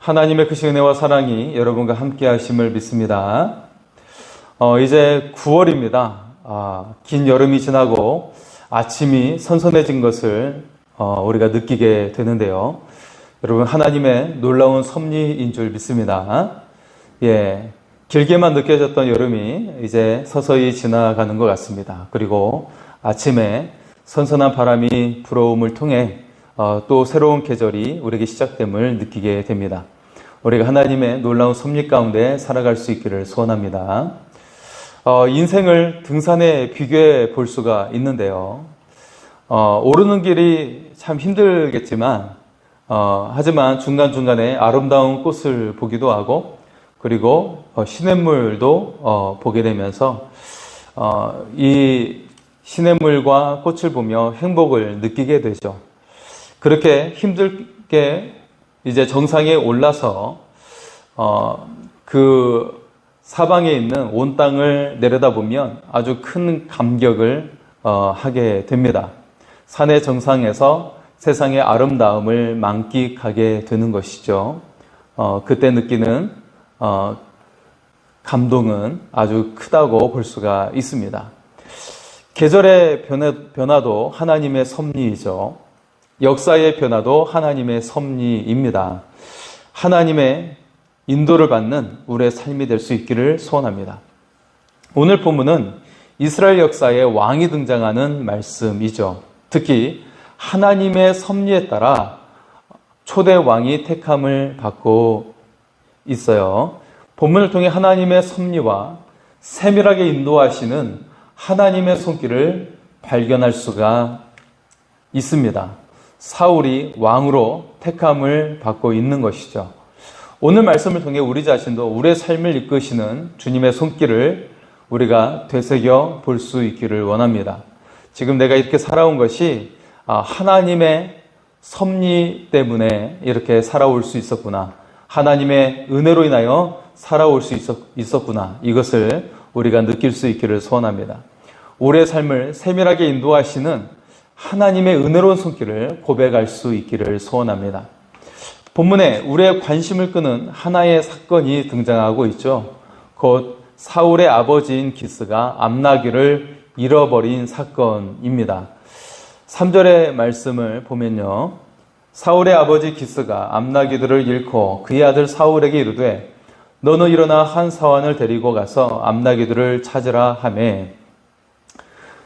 하나님의 크신 은혜와 사랑이 여러분과 함께 하심을 믿습니다. 이제 9월입니다. 긴 여름이 지나고 아침이 선선해진 것을 우리가 느끼게 되는데요. 여러분, 하나님의 놀라운 섭리인 줄 믿습니다. 길게만 느껴졌던 여름이 이제 서서히 지나가는 것 같습니다. 그리고 아침에 선선한 바람이 불어옴을 통해 또 새로운 계절이 우리에게 시작됨을 느끼게 됩니다. 우리가 하나님의 놀라운 섭리 가운데 살아갈 수 있기를 소원합니다. 인생을 등산에 비교해 볼 수가 있는데요. 오르는 길이 참 힘들겠지만 하지만 중간중간에 아름다운 꽃을 보기도 하고 그리고 시냇물도 보게 되면서 이 시냇물과 꽃을 보며 행복을 느끼게 되죠. 그렇게 힘들게 이제 정상에 올라서 그 사방에 있는 온 땅을 내려다보면 아주 큰 감격을 하게 됩니다. 산의 정상에서 세상의 아름다움을 만끽하게 되는 것이죠. 그때 느끼는 감동은 아주 크다고 볼 수가 있습니다. 계절의 변화도 하나님의 섭리이죠. 역사의 변화도 하나님의 섭리입니다. 하나님의 인도를 받는 우리의 삶이 될 수 있기를 소원합니다. 오늘 본문은 이스라엘 역사에 왕이 등장하는 말씀이죠. 특히 하나님의 섭리에 따라 초대 왕이 택함을 받고 있어요. 본문을 통해 하나님의 섭리와 세밀하게 인도하시는 하나님의 손길을 발견할 수가 있습니다. 사울이 왕으로 택함을 받고 있는 것이죠. 오늘 말씀을 통해 우리 자신도 우리의 삶을 이끄시는 주님의 손길을 우리가 되새겨 볼 수 있기를 원합니다. 지금 내가 이렇게 살아온 것이 하나님의 섭리 때문에 이렇게 살아올 수 있었구나. 하나님의 은혜로 인하여 살아올 수 있었구나. 이것을 우리가 느낄 수 있기를 소원합니다. 우리의 삶을 세밀하게 인도하시는 하나님의 은혜로운 손길을 고백할 수 있기를 소원합니다. 본문에 우리의 관심을 끄는 하나의 사건이 등장하고 있죠. 곧 사울의 아버지인 기스가 암나귀를 잃어버린 사건입니다. 3절의 말씀을 보면요. 사울의 아버지 기스가 암나귀들을 잃고 그의 아들 사울에게 이르되 너는 일어나 한 사환을 데리고 가서 암나귀들을 찾으라 하매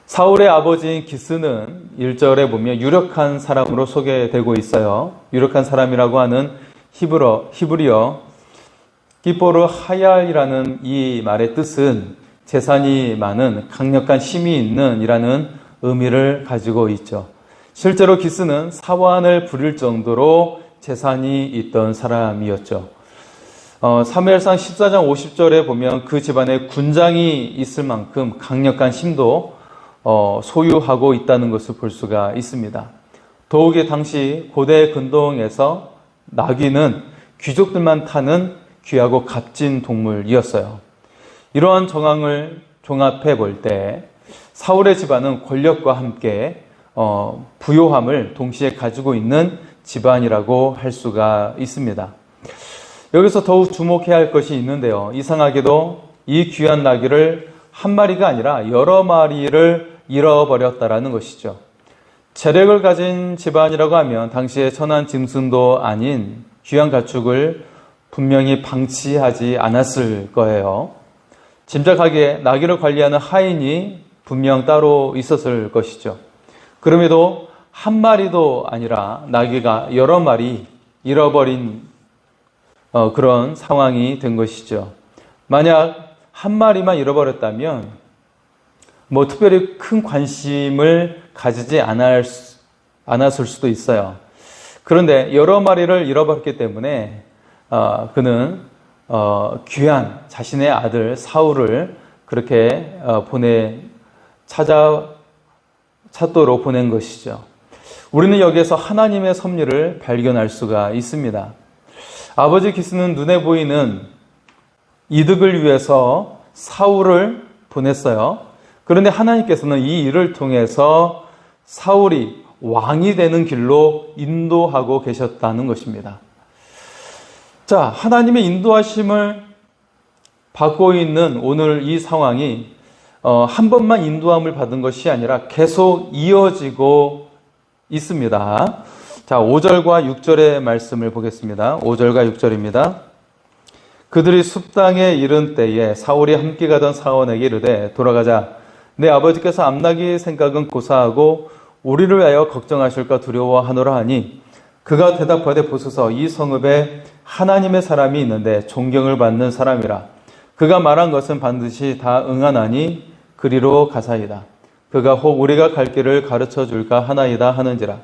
사울의 아버지인 기스는 1절에 보면 유력한 사람으로 소개되고 있어요. 유력한 사람이라고 하는 히브리어 기포르 하얄이라는 이 말의 뜻은 재산이 많은 강력한 힘이 있는 이라는 의미를 가지고 있죠. 실제로 기스는 사환을 부릴 정도로 재산이 있던 사람이었죠. 사무엘상 14장 50절에 보면 그 집안에 군장이 있을 만큼 강력한 힘도 소유하고 있다는 것을 볼 수가 있습니다. 더욱이 당시 고대 근동에서 나귀는 귀족들만 타는 귀하고 값진 동물이었어요. 이러한 정황을 종합해 볼 때 사울의 집안은 권력과 함께 부요함을 동시에 가지고 있는 집안이라고 할 수가 있습니다. 여기서 더욱 주목해야 할 것이 있는데요. 이상하게도 이 귀한 나귀를 한 마리가 아니라 여러 마리를 잃어버렸다라는 것이죠. 재력을 가진 집안이라고 하면 당시에 천한 짐승도 아닌 귀한 가축을 분명히 방치하지 않았을 거예요. 짐작하기에 나귀를 관리하는 하인이 분명 따로 있었을 것이죠. 그럼에도 한 마리도 아니라 나귀가 여러 마리 잃어버린 그런 상황이 된 것이죠. 만약 한 마리만 잃어버렸다면 특별히 큰 관심을 가지지 않았을 수도 있어요. 그런데 여러 마리를 잃어버렸기 때문에 그는 귀한 자신의 아들 사울을 그렇게 찾도록 보낸 것이죠. 우리는 여기에서 하나님의 섭리를 발견할 수가 있습니다. 아버지 기스는 눈에 보이는 이득을 위해서 사울을 보냈어요. 그런데 하나님께서는 이 일을 통해서 사울이 왕이 되는 길로 인도하고 계셨다는 것입니다. 자, 하나님의 인도하심을 받고 있는 오늘 이 상황이 한 번만 인도함을 받은 것이 아니라 계속 이어지고 있습니다. 자, 5절과 6절의 말씀을 보겠습니다. 5절과 6절입니다. 그들이 숲땅에 이른 때에 사울이 함께 가던 사원에게 이르되 돌아가자. 내 아버지께서 암나기 생각은 고사하고 우리를 위하여 걱정하실까 두려워하노라 하니 그가 대답하되 보소서 이 성읍에 하나님의 사람이 있는데 존경을 받는 사람이라. 그가 말한 것은 반드시 다 응하나니 그리로 가사이다. 그가 혹 우리가 갈 길을 가르쳐 줄까 하나이다 하는지라.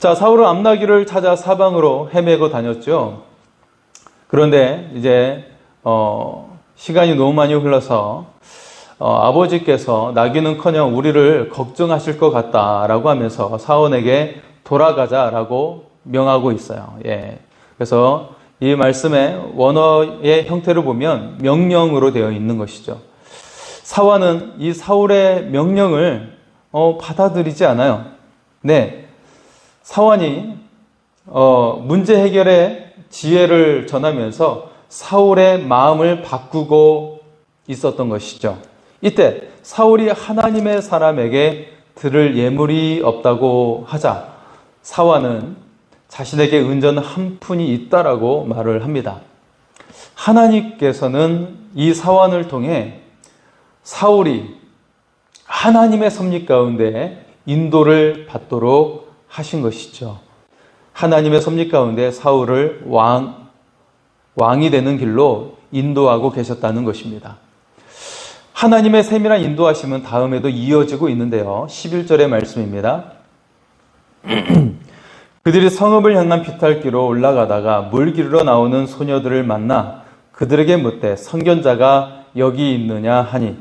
자, 사울은 암나기를 찾아 사방으로 헤매고 다녔죠. 그런데 이제 시간이 너무 많이 흘러서 아버지께서 나귀는커녕 우리를 걱정하실 것 같다라고 하면서 사원에게 돌아가자라고 명하고 있어요. 예. 그래서 이 말씀의 원어의 형태를 보면 명령으로 되어 있는 것이죠. 사원은 이 사울의 명령을 받아들이지 않아요. 네, 사원이 문제 해결의 지혜를 전하면서 사울의 마음을 바꾸고 있었던 것이죠. 이때 사울이 하나님의 사람에게 들을 예물이 없다고 하자 사원은 자신에게 은전 한 푼이 있다라고 말을 합니다. 하나님께서는 이 사원을 통해 사울이 하나님의 섭리 가운데 인도를 받도록 하신 것이죠. 하나님의 섭리 가운데 사울을 왕이 되는 길로 인도하고 계셨다는 것입니다. 하나님의 세밀한 인도하심은 다음에도 이어지고 있는데요. 11절의 말씀입니다. 그들이 성읍을 향한 비탈길로 올라가다가 물 기르러 나오는 소녀들을 만나 그들에게 묻되 선견자가 여기 있느냐 하니.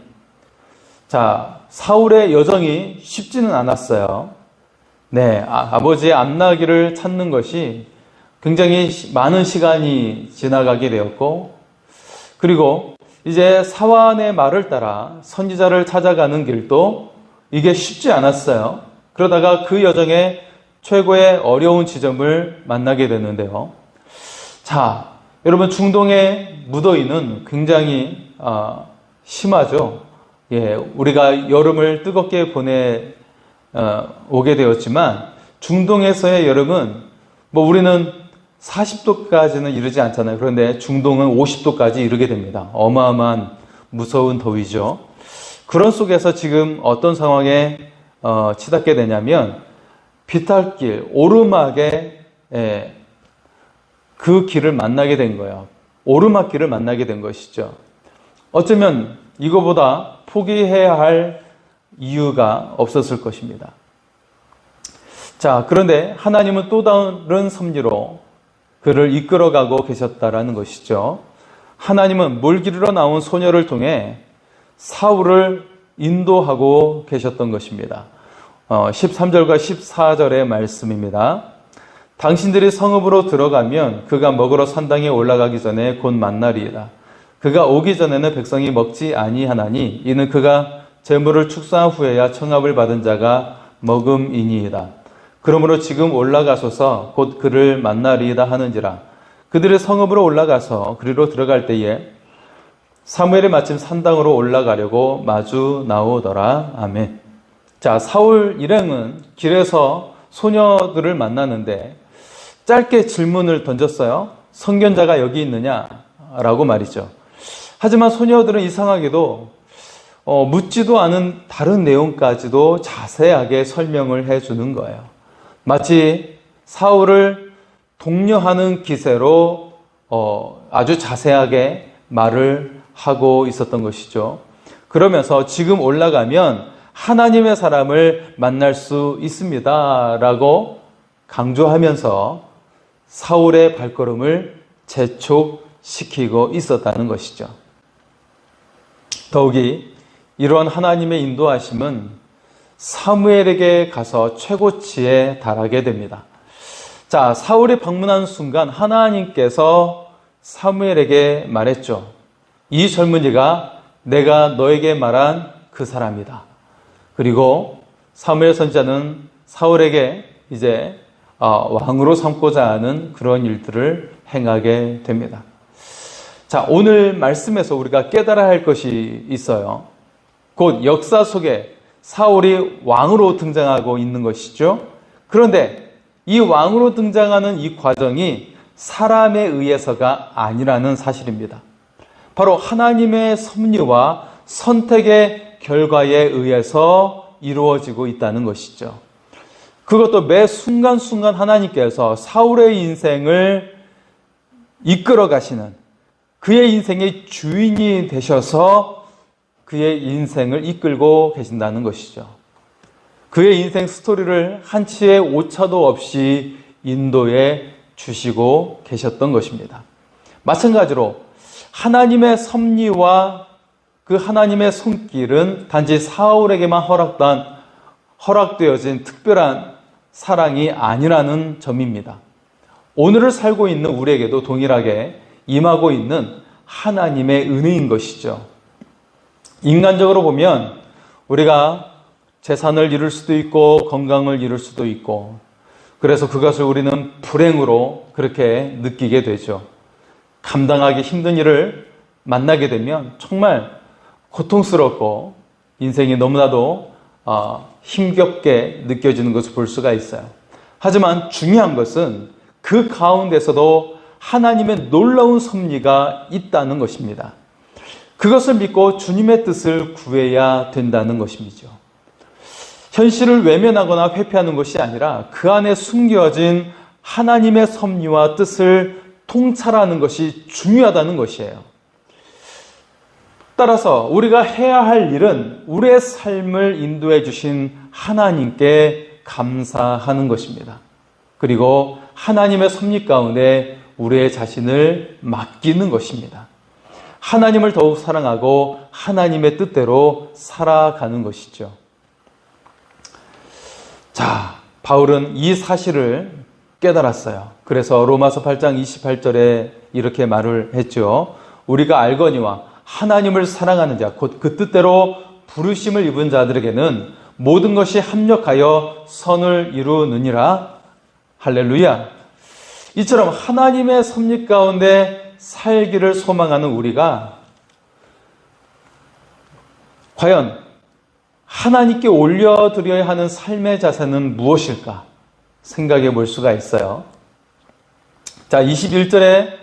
자, 사울의 여정이 쉽지는 않았어요. 네, 아버지의 암나기를 찾는 것이 굉장히 많은 시간이 지나가게 되었고, 그리고 이제 사환의 말을 따라 선지자를 찾아가는 길도 이게 쉽지 않았어요. 그러다가 그 여정에 최고의 어려운 지점을 만나게 됐는데요. 자, 여러분 중동의 무더위는 굉장히 심하죠. 예, 우리가 여름을 뜨겁게 오게 되었지만 중동에서의 여름은 우리는 40도까지는 이르지 않잖아요. 그런데 중동은 50도까지 이르게 됩니다. 어마어마한 무서운 더위죠. 그런 속에서 지금 어떤 상황에 치닫게 되냐면 비탈길, 오르막에 그 길을 만나게 된 거예요. 오르막길을 만나게 된 것이죠. 어쩌면 이거보다 포기해야 할 이유가 없었을 것입니다. 자, 그런데 하나님은 또 다른 섭리로 그를 이끌어가고 계셨다라는 것이죠. 하나님은 물 기르러 나온 소녀를 통해 사울을 인도하고 계셨던 것입니다. 13절과 14절의 말씀입니다. 당신들이 성읍으로 들어가면 그가 먹으러 산당에 올라가기 전에 곧 만나리이다. 그가 오기 전에는 백성이 먹지 아니하나니 이는 그가 재물을 축사한 후에야 청합을 받은 자가 먹음이니이다. 그러므로 지금 올라가소서 곧 그를 만나리이다 하는지라. 그들의 성읍으로 올라가서 그리로 들어갈 때에 사무엘이 마침 산당으로 올라가려고 마주 나오더라. 아멘. 자, 사울 일행은 길에서 소녀들을 만나는데 짧게 질문을 던졌어요. 선견자가 여기 있느냐? 라고 말이죠. 하지만 소녀들은 이상하게도 묻지도 않은 다른 내용까지도 자세하게 설명을 해주는 거예요. 마치 사울을 독려하는 기세로 아주 자세하게 말을 하고 있었던 것이죠. 그러면서 지금 올라가면 하나님의 사람을 만날 수 있습니다 라고 강조하면서 사울의 발걸음을 재촉시키고 있었다는 것이죠. 더욱이 이런 하나님의 인도하심은 사무엘에게 가서 최고치에 달하게 됩니다. 자, 사울이 방문한 순간 하나님께서 사무엘에게 말했죠. 이 젊은이가 내가 너에게 말한 그 사람이다. 그리고 사무엘 선지자는 사울에게 이제 왕으로 삼고자 하는 그런 일들을 행하게 됩니다. 자, 오늘 말씀에서 우리가 깨달아야 할 것이 있어요. 곧 역사 속에 사울이 왕으로 등장하고 있는 것이죠. 그런데 이 왕으로 등장하는 이 과정이 사람에 의해서가 아니라는 사실입니다. 바로 하나님의 섭리와 선택의 결과에 의해서 이루어지고 있다는 것이죠. 그것도 매 순간순간 하나님께서 사울의 인생을 이끌어 가시는, 그의 인생의 주인이 되셔서 그의 인생을 이끌고 계신다는 것이죠. 그의 인생 스토리를 한치의 오차도 없이 인도해 주시고 계셨던 것입니다. 마찬가지로 하나님의 섭리와 그 하나님의 손길은 단지 사울에게만 허락되어진 특별한 사랑이 아니라는 점입니다. 오늘을 살고 있는 우리에게도 동일하게 임하고 있는 하나님의 은혜인 것이죠. 인간적으로 보면 우리가 재산을 잃을 수도 있고 건강을 잃을 수도 있고, 그래서 그것을 우리는 불행으로 그렇게 느끼게 되죠. 감당하기 힘든 일을 만나게 되면 정말 고통스럽고 인생이 너무나도 힘겹게 느껴지는 것을 볼 수가 있어요. 하지만 중요한 것은 그 가운데서도 하나님의 놀라운 섭리가 있다는 것입니다. 그것을 믿고 주님의 뜻을 구해야 된다는 것이죠. 현실을 외면하거나 회피하는 것이 아니라 그 안에 숨겨진 하나님의 섭리와 뜻을 통찰하는 것이 중요하다는 것이에요. 따라서 우리가 해야 할 일은 우리의 삶을 인도해 주신 하나님께 감사하는 것입니다. 그리고 하나님의 섭리 가운데 우리의 자신을 맡기는 것입니다. 하나님을 더욱 사랑하고 하나님의 뜻대로 살아가는 것이죠. 자, 바울은 이 사실을 깨달았어요. 그래서 로마서 8장 28절에 이렇게 말을 했죠. 우리가 알거니와 하나님을 사랑하는 자, 곧 그 뜻대로 부르심을 입은 자들에게는 모든 것이 합력하여 선을 이루느니라. 할렐루야. 이처럼 하나님의 섭리 가운데 살기를 소망하는 우리가 과연 하나님께 올려드려야 하는 삶의 자세는 무엇일까 생각해 볼 수가 있어요. 자, 21절에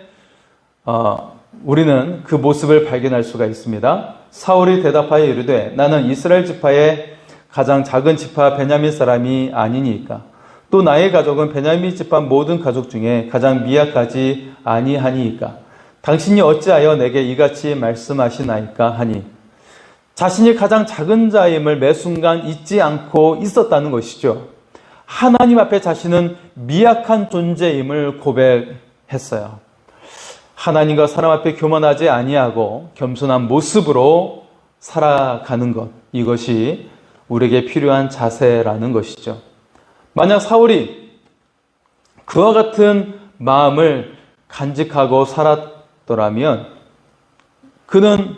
우리는 그 모습을 발견할 수가 있습니다. 사울이 대답하여 이르되 나는 이스라엘 지파의 가장 작은 지파 베냐민 사람이 아니니까 또 나의 가족은 베냐민 지파 모든 가족 중에 가장 미약하지 아니하니까 당신이 어찌하여 내게 이같이 말씀하시나이까 하니, 자신이 가장 작은 자임을 매 순간 잊지 않고 있었다는 것이죠. 하나님 앞에 자신은 미약한 존재임을 고백했어요. 하나님과 사람 앞에 교만하지 아니하고 겸손한 모습으로 살아가는 것, 이것이 우리에게 필요한 자세라는 것이죠. 만약 사울이 그와 같은 마음을 간직하고 살았더라면 그는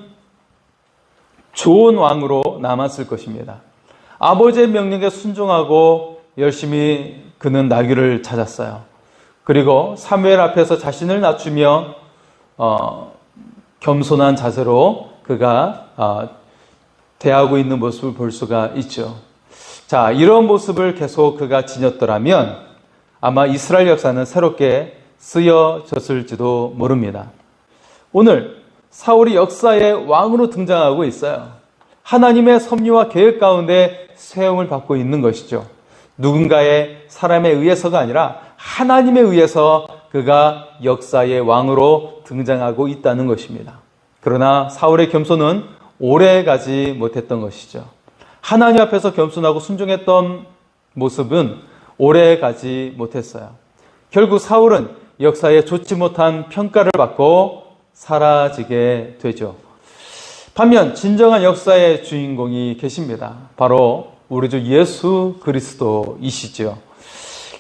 좋은 왕으로 남았을 것입니다. 아버지의 명령에 순종하고 열심히 그는 나귀를 찾았어요. 그리고 사무엘 앞에서 자신을 낮추며 겸손한 자세로 그가 대하고 있는 모습을 볼 수가 있죠. 자, 이런 모습을 계속 그가 지녔더라면 아마 이스라엘 역사는 새롭게 쓰여졌을지도 모릅니다. 오늘 사울이 역사의 왕으로 등장하고 있어요. 하나님의 섭리와 계획 가운데 세움을 받고 있는 것이죠. 누군가의 사람에 의해서가 아니라 하나님에 의해서 그가 역사의 왕으로 등장하고 있다는 것입니다. 그러나 사울의 겸손은 오래 가지 못했던 것이죠. 하나님 앞에서 겸손하고 순종했던 모습은 오래 가지 못했어요. 결국 사울은 역사에 좋지 못한 평가를 받고 사라지게 되죠. 반면 진정한 역사의 주인공이 계십니다. 바로 우리 주 예수 그리스도이시죠.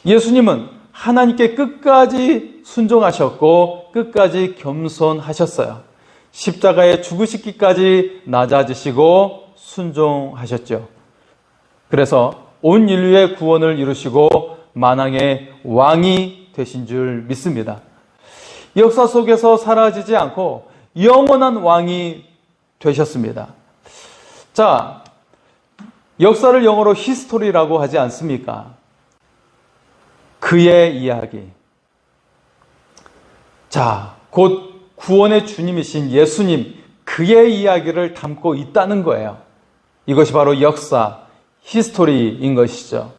예수님은 하나님께 끝까지 순종하셨고 끝까지 겸손하셨어요. 십자가에 죽으시기까지 낮아지시고 순종하셨죠. 그래서 온 인류의 구원을 이루시고 만왕의 왕이 되신 줄 믿습니다. 역사 속에서 사라지지 않고 영원한 왕이 되셨습니다. 자, 역사를 영어로 히스토리라고 하지 않습니까? 그의 이야기. 자, 곧 구원의 주님이신 예수님, 그의 이야기를 담고 있다는 거예요. 이것이 바로 역사, 히스토리인 것이죠.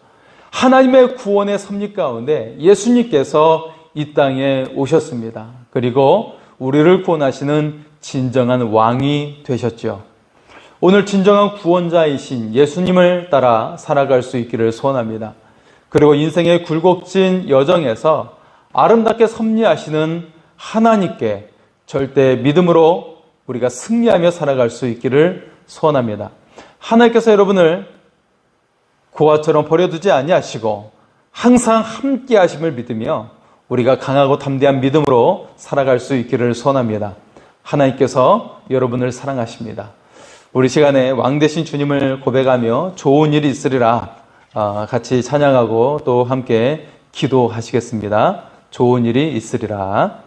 하나님의 구원의 섭리 가운데 예수님께서 이 땅에 오셨습니다. 그리고 우리를 구원하시는 진정한 왕이 되셨죠. 오늘 진정한 구원자이신 예수님을 따라 살아갈 수 있기를 소원합니다. 그리고 인생의 굴곡진 여정에서 아름답게 섭리하시는 하나님께 절대 믿음으로 우리가 승리하며 살아갈 수 있기를 소원합니다. 하나님께서 여러분을 고아처럼 버려두지 아니하시고 항상 함께 하심을 믿으며 우리가 강하고 담대한 믿음으로 살아갈 수 있기를 소원합니다. 하나님께서 여러분을 사랑하십니다. 우리 시간에 왕 되신 주님을 고백하며 좋은 일이 있으리라 같이 찬양하고 또 함께 기도하시겠습니다. 좋은 일이 있으리라.